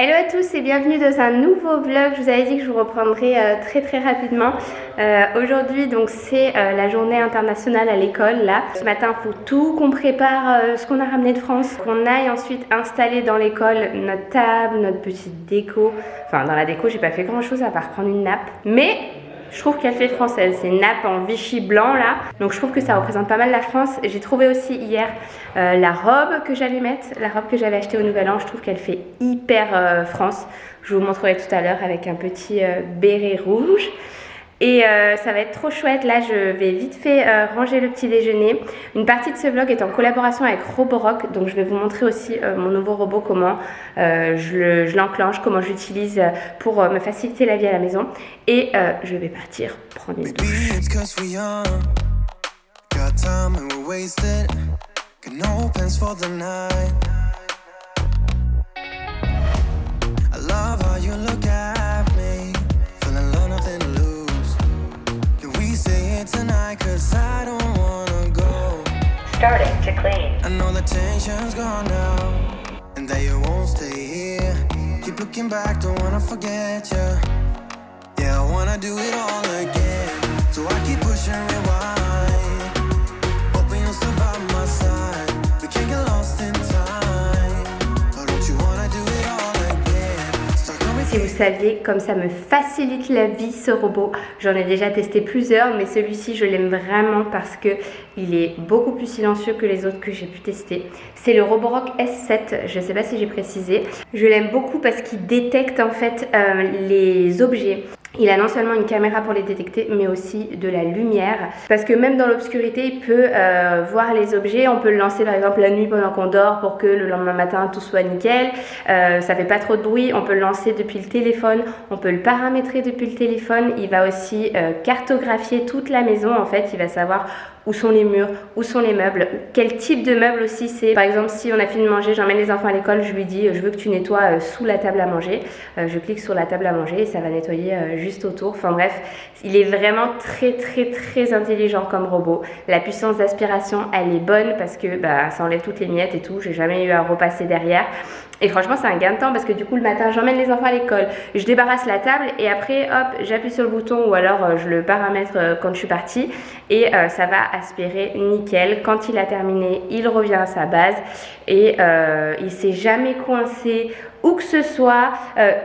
Hello à tous et bienvenue dans un nouveau vlog. Je vous avais dit que je vous reprendrai très rapidement. Aujourd'hui donc c'est la journée internationale à l'école là. Ce matin il faut tout qu'on prépare ce qu'on a ramené de France. Qu'on aille ensuite installer dans l'école notre table, notre petite déco. Enfin dans la déco j'ai pas fait grand chose à part prendre une nappe. Mais je trouve qu'elle fait française, c'est une nappe en Vichy blanc là. Donc je trouve que ça représente pas mal la France. J'ai trouvé aussi hier la robe que j'allais mettre, la robe que j'avais achetée au Nouvel An. Je trouve qu'elle fait hyper France. Je vous montrerai tout à l'heure avec un petit béret rouge. Et ça va être trop chouette. Là je vais vite fait ranger le petit déjeuner. Une partie de ce vlog est en collaboration avec Roborock. Donc je vais vous montrer aussi mon nouveau robot, comment je l'enclenche, comment j'utilise pour me faciliter la vie à la maison. Et je vais partir prendre une douche. Starting to clean. I know the tension's gone down, and that you won't stay here. Keep looking back, don't wanna forget you. Yeah, I wanna do it all again. So I keep pushing rewind, hoping you'll still by my side. We can't get lost in time. Oh, don't you wanna do it all again? Start coming. Si vous saviez comme ça me facilite la vie ce robot, j'en ai déjà testé plusieurs mais celui-ci je l'aime vraiment parce que il est beaucoup plus silencieux que les autres que j'ai pu tester. C'est le Roborock S7, je ne sais pas si j'ai précisé. Je l'aime beaucoup parce qu'il détecte en fait les objets. Il a non seulement une caméra pour les détecter, mais aussi de la lumière. Parce que même dans l'obscurité, il peut voir les objets. On peut le lancer par exemple la nuit pendant qu'on dort pour que le lendemain matin tout soit nickel. Ça fait pas trop de bruit. On peut le lancer depuis le téléphone. On peut le paramétrer depuis le téléphone. Il va aussi cartographier toute la maison. En fait, il va savoir où sont les murs, où sont les meubles, quel type de meuble aussi c'est. Par exemple, si on a fini de manger, j'emmène les enfants à l'école, je lui dis je veux que tu nettoies sous la table à manger. Je clique sur la table à manger et ça va nettoyer juste autour. Enfin bref, il est vraiment très intelligent comme robot. La puissance d'aspiration, elle est bonne parce que ça enlève toutes les miettes et tout. J'ai jamais eu à repasser derrière. Et franchement, c'est un gain de temps parce que du coup, le matin, j'emmène les enfants à l'école, je débarrasse la table et après, hop, j'appuie sur le bouton ou alors je le paramètre quand je suis partie et ça va aspirer nickel. Quand il a terminé, il revient à sa base et il s'est jamais coincé où que ce soit.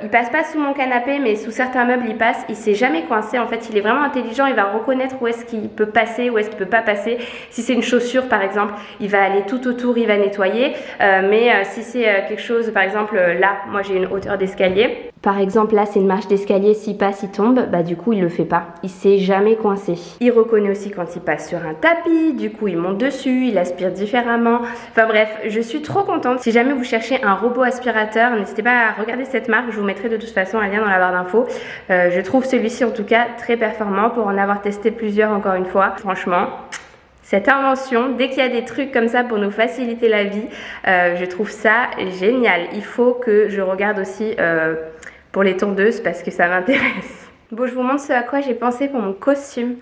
Il passe pas sous mon canapé mais sous certains meubles il passe. Il s'est jamais coincé. En fait il est vraiment intelligent. Il va reconnaître où est-ce qu'il peut passer, où est-ce qu'il peut pas passer. Si c'est une chaussure par exemple, il va aller tout autour, il va nettoyer. Mais si c'est quelque chose, par exemple là, moi j'ai une hauteur d'escalier. Par exemple là c'est une marche d'escalier, s'il passe il tombe, du coup il le fait pas. Il s'est jamais coincé. Il reconnaît aussi quand il passe sur un tapis, du coup il monte dessus, il aspire différemment. Enfin bref, je suis trop contente. Si jamais vous cherchez un robot aspirateur, n'hésitez pas à regarder cette marque, je vous mettrai de toute façon un lien dans la barre d'infos. Je trouve celui-ci en tout cas très performant pour en avoir testé plusieurs encore une fois. Franchement, cette invention, dès qu'il y a des trucs comme ça pour nous faciliter la vie, je trouve ça génial. Il faut que je regarde aussi pour les tondeuses parce que ça m'intéresse. Bon, je vous montre ce à quoi j'ai pensé pour mon costume.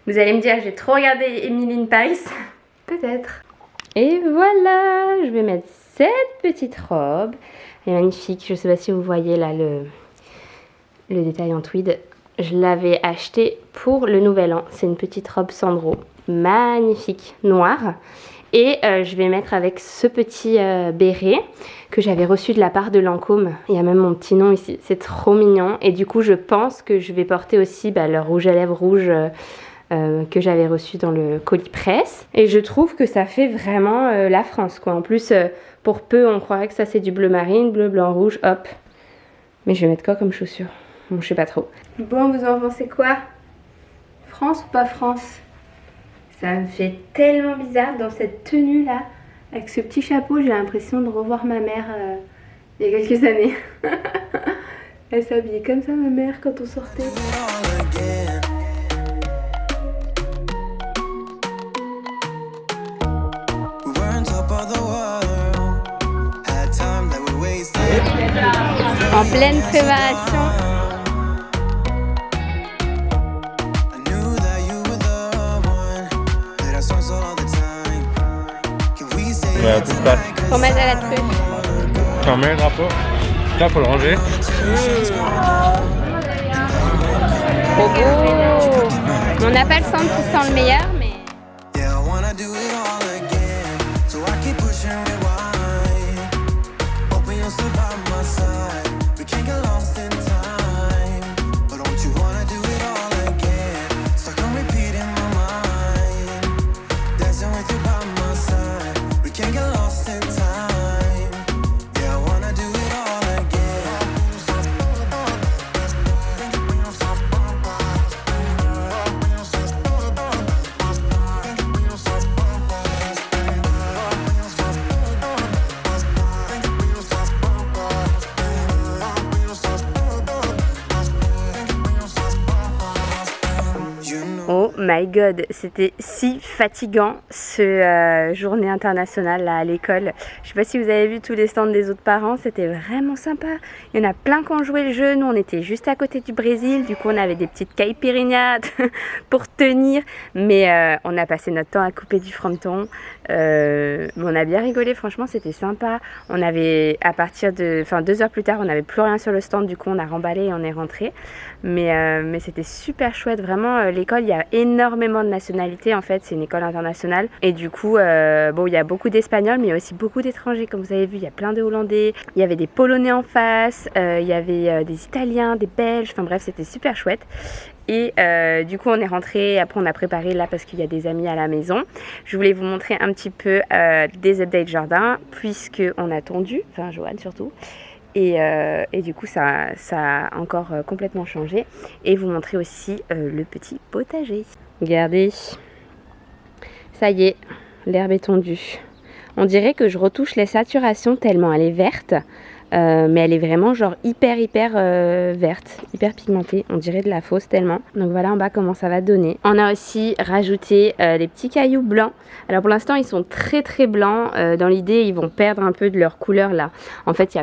Vous allez me dire, j'ai trop regardé Emily in Paris. Peut-être. Et voilà, je vais mettre cette petite robe. Elle est magnifique, je ne sais pas si vous voyez là le détail en tweed. Je l'avais acheté pour le Nouvel An. C'est une petite robe Sandro, magnifique, noire. Et je vais mettre avec ce petit béret que j'avais reçu de la part de Lancôme. Il y a même mon petit nom ici, c'est trop mignon. Et du coup je pense que je vais porter aussi le rouge à lèvres rouge que j'avais reçu dans le colis presse. Et je trouve que ça fait vraiment la France quoi. En plus pour peu on croirait que ça c'est du bleu marine, bleu, blanc, rouge, hop. Mais je vais mettre quoi comme chaussure? Bon, je sais pas trop. Bon, vous en pensez quoi? France ou pas France? Ça me fait tellement bizarre dans cette tenue là. Avec ce petit chapeau, j'ai l'impression de revoir ma mère il y a quelques années. Elle s'habillait comme ça ma mère quand on sortait. En pleine préparation. Fromage à la truffe. T'en mets un rapport? Là, faut le ranger. Trop beau. On n'a pas le centre qui sent le meilleur, mais... Yeah, I wanna do it all again. So I keep pushing rewind. Hoping you'll still by my side. We can't get lost in time. But don't you wanna do it all again? Stuck on repeat in my mind. Dancing with you by my side. We can't get lost in time. Yeah, I wanna do it all again. Oh my god, c'était si fatigant ce journée internationale là à l'école. Je sais pas si vous avez vu tous les stands des autres parents, c'était vraiment sympa. Il y en a plein qui ont joué le jeu. Nous on était juste à côté du Brésil, du coup on avait des petites caipirinhas pour tenir. Mais on a passé notre temps à couper du fronton. On a bien rigolé, franchement c'était sympa. On avait à partir de, 2 heures plus tard, on n'avait plus rien sur le stand, du coup on a remballé et on est rentré. Mais c'était super chouette, vraiment l'école, il y a énormément de nationalités en fait, c'est une école internationale et du coup il y a beaucoup d'Espagnols mais il y a aussi beaucoup d'étrangers comme vous avez vu, il y a plein de Hollandais, il y avait des Polonais en face, il y avait des Italiens, des Belges, enfin bref c'était super chouette. Et du coup on est rentré, après on a préparé là parce qu'il y a des amis à la maison. Je voulais vous montrer un petit peu des updates jardin puisque on a tondu, enfin Joanne surtout. Et du coup ça a encore complètement changé. Et vous montrer aussi le petit potager. Regardez, ça y est, l'herbe est tondue. On dirait que je retouche les saturations tellement elle est verte. Mais elle est vraiment genre hyper verte, hyper pigmentée, on dirait de la fausse tellement. Donc voilà en bas comment ça va donner. On a aussi rajouté des petits cailloux blancs. Alors pour l'instant ils sont très blancs, dans l'idée ils vont perdre un peu de leur couleur là. En fait il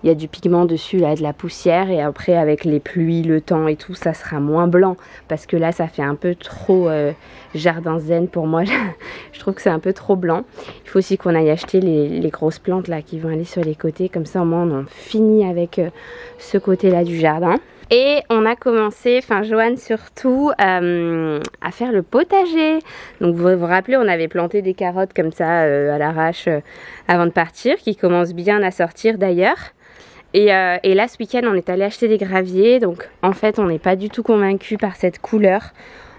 y a du pigment dessus là, de la poussière, et après avec les pluies, le temps et tout ça sera moins blanc. Parce que là ça fait un peu trop jardin zen pour moi, je trouve que c'est un peu trop blanc. Il faut aussi qu'on aille acheter les grosses plantes là qui vont aller sur les côtés. Comme ça au moins on en finit avec ce côté là du jardin. Et on a commencé, enfin Joanne surtout, à faire le potager. Donc vous vous rappelez, on avait planté des carottes comme ça à l'arrache avant de partir, qui commencent bien à sortir d'ailleurs. Et là ce week-end on est allé acheter des graviers. Donc en fait on n'est pas du tout convaincu par cette couleur.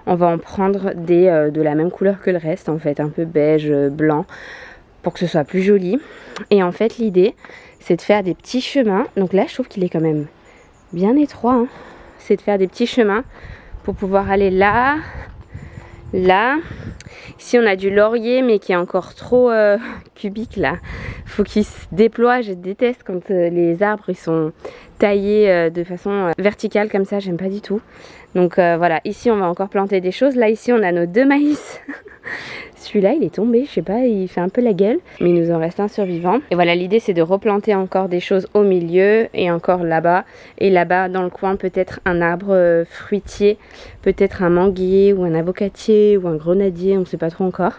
On va en prendre de la même couleur que le reste en fait, un peu beige, blanc, pour que ce soit plus joli. Et en fait l'idée c'est de faire des petits chemins. Donc là je trouve qu'il est quand même bien étroit, hein. C'est de faire des petits chemins pour pouvoir aller là, là. Ici on a du laurier mais qui est encore trop cubique là. Faut qu'il se déploie, je déteste quand les arbres ils sont taillés de façon verticale comme ça, j'aime pas du tout. Donc voilà, ici on va encore planter des choses. Là ici on a nos 2 maïs. Celui-là il est tombé, je sais pas, il fait un peu la gueule, mais il nous en reste un survivant. Et voilà, l'idée c'est de replanter encore des choses au milieu et encore là-bas. Et là-bas dans le coin peut-être un arbre fruitier, peut-être un manguier ou un avocatier ou un grenadier, on ne sait pas trop encore.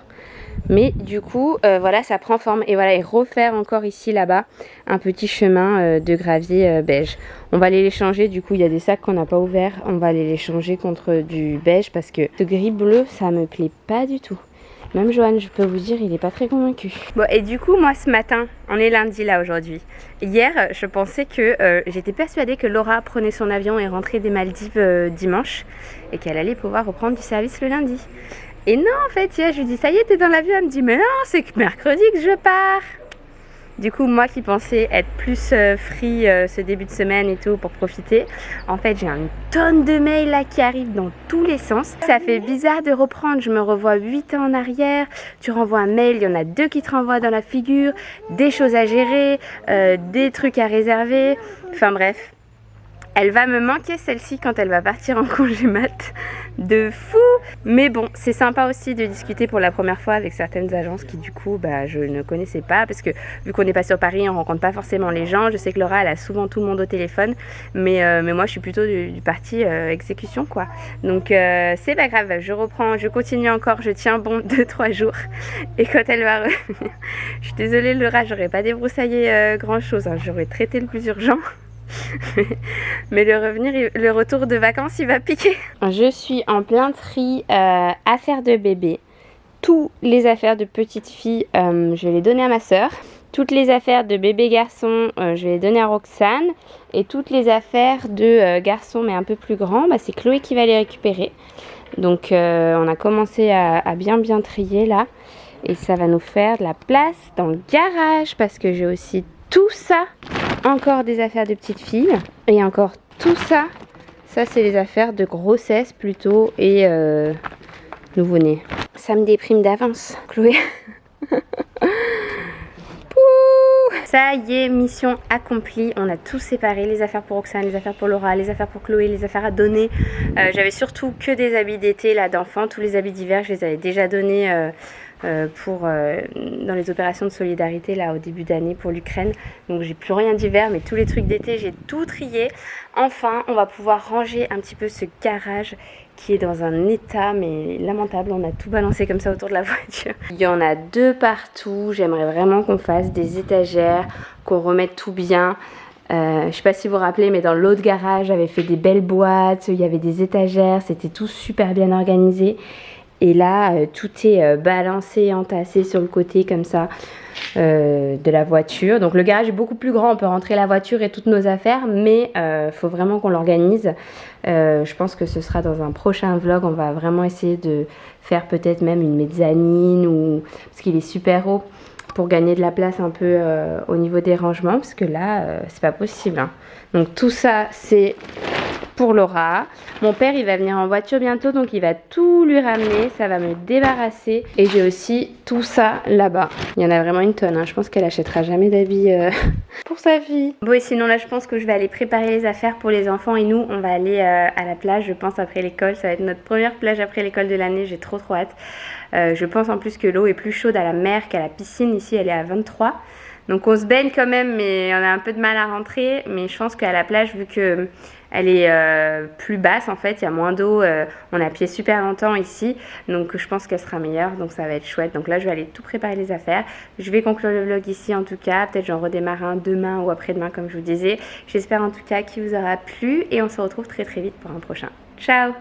Mais du coup voilà, ça prend forme. Et voilà, et refaire encore ici là-bas un petit chemin de gravier beige. On va aller les changer, du coup il y a des sacs qu'on n'a pas ouverts, on va aller les changer contre du beige parce que ce gris bleu ça me plaît pas du tout. Même Joanne, je peux vous dire, il est pas très convaincu. Bon, et du coup, moi ce matin, on est lundi là aujourd'hui. Hier, je pensais que j'étais persuadée que Laura prenait son avion et rentrait des Maldives dimanche et qu'elle allait pouvoir reprendre du service le lundi. Et non, en fait, hier, je lui dis ça y est, t'es dans l'avion. Elle me dit mais non, c'est que mercredi que je pars. Du coup, moi qui pensais être plus free ce début de semaine et tout pour profiter, en fait j'ai une tonne de mails là qui arrivent dans tous les sens. Ça fait bizarre de reprendre, je me revois 8 ans en arrière, tu renvoies un mail, il y en a 2 qui te renvoient dans la figure, des choses à gérer, des trucs à réserver, enfin bref. Elle va me manquer celle-ci quand elle va partir en congé mat de fou. Mais bon, c'est sympa aussi de discuter pour la première fois avec certaines agences qui du coup je ne connaissais pas, parce que vu qu'on n'est pas sur Paris, on rencontre pas forcément les gens. Je sais que Laura elle a souvent tout le monde au téléphone, mais moi je suis plutôt du parti exécution quoi. Donc c'est pas grave, je reprends, je continue encore, je tiens bon 2-3 jours et quand elle va revenir, je suis désolée Laura, j'aurais pas débroussaillé grand chose, hein. J'aurais traité le plus urgent. Mais le retour de vacances il va piquer. Je suis en plein tri affaires de bébé. Toutes les affaires de petite fille je vais les donner à ma soeur. Toutes les affaires de bébé garçon je vais les donner à Roxane. Et toutes les affaires de garçon mais un peu plus grand, c'est Chloé qui va les récupérer. Donc on a commencé à bien trier là. Et ça va nous faire de la place dans le garage parce que j'ai aussi tout ça. Encore des affaires de petite fille et encore tout ça. Ça c'est les affaires de grossesse plutôt et nouveau-né. Ça me déprime d'avance, Chloé. Ça y est, mission accomplie. On a tout séparé, les affaires pour Roxane, les affaires pour Laura, les affaires pour Chloé, les affaires à donner. J'avais surtout que des habits d'été là d'enfants. Tous les habits d'hiver je les avais déjà donnés dans les opérations de solidarité là au début d'année pour l'Ukraine. Donc j'ai plus rien d'hiver, mais tous les trucs d'été j'ai tout trié. Enfin on va pouvoir ranger un petit peu ce garage qui est dans un état mais lamentable. On a tout balancé comme ça autour de la voiture. Il y en a 2 partout. J'aimerais vraiment qu'on fasse des étagères, qu'on remette tout bien. Je sais pas si vous vous rappelez, mais dans l'autre garage j'avais fait des belles boîtes, il y avait des étagères, c'était tout super bien organisé. Et là, tout est balancé, entassé sur le côté comme ça de la voiture. Donc le garage est beaucoup plus grand, on peut rentrer la voiture et toutes nos affaires, mais faut vraiment qu'on l'organise. Je pense que ce sera dans un prochain vlog, on va vraiment essayer de faire peut-être même une mezzanine, parce qu'il est super haut, pour gagner de la place un peu au niveau des rangements, parce que là, c'est pas possible. Hein. Donc tout ça, c'est pour Laura. Mon père il va venir en voiture bientôt, donc il va tout lui ramener, ça va me débarrasser. Et j'ai aussi tout ça là-bas. Il y en a vraiment une tonne, hein. Je pense qu'elle achètera jamais d'habits pour sa fille. Bon et sinon là je pense que je vais aller préparer les affaires pour les enfants et nous on va aller à la plage, je pense après l'école. Ça va être notre première plage après l'école de l'année, j'ai trop hâte. Je pense en plus que l'eau est plus chaude à la mer qu'à la piscine, ici elle est à 23. Donc on se baigne quand même, mais on a un peu de mal à rentrer. Mais je pense qu'à la plage, vu que elle est plus basse en fait, il y a moins d'eau, on a pied super longtemps ici. Donc je pense qu'elle sera meilleure, donc ça va être chouette. Donc là je vais aller tout préparer les affaires. Je vais conclure le vlog ici en tout cas. Peut-être j'en redémarre un demain ou après-demain comme je vous disais. J'espère en tout cas qu'il vous aura plu et on se retrouve très vite pour un prochain. Ciao!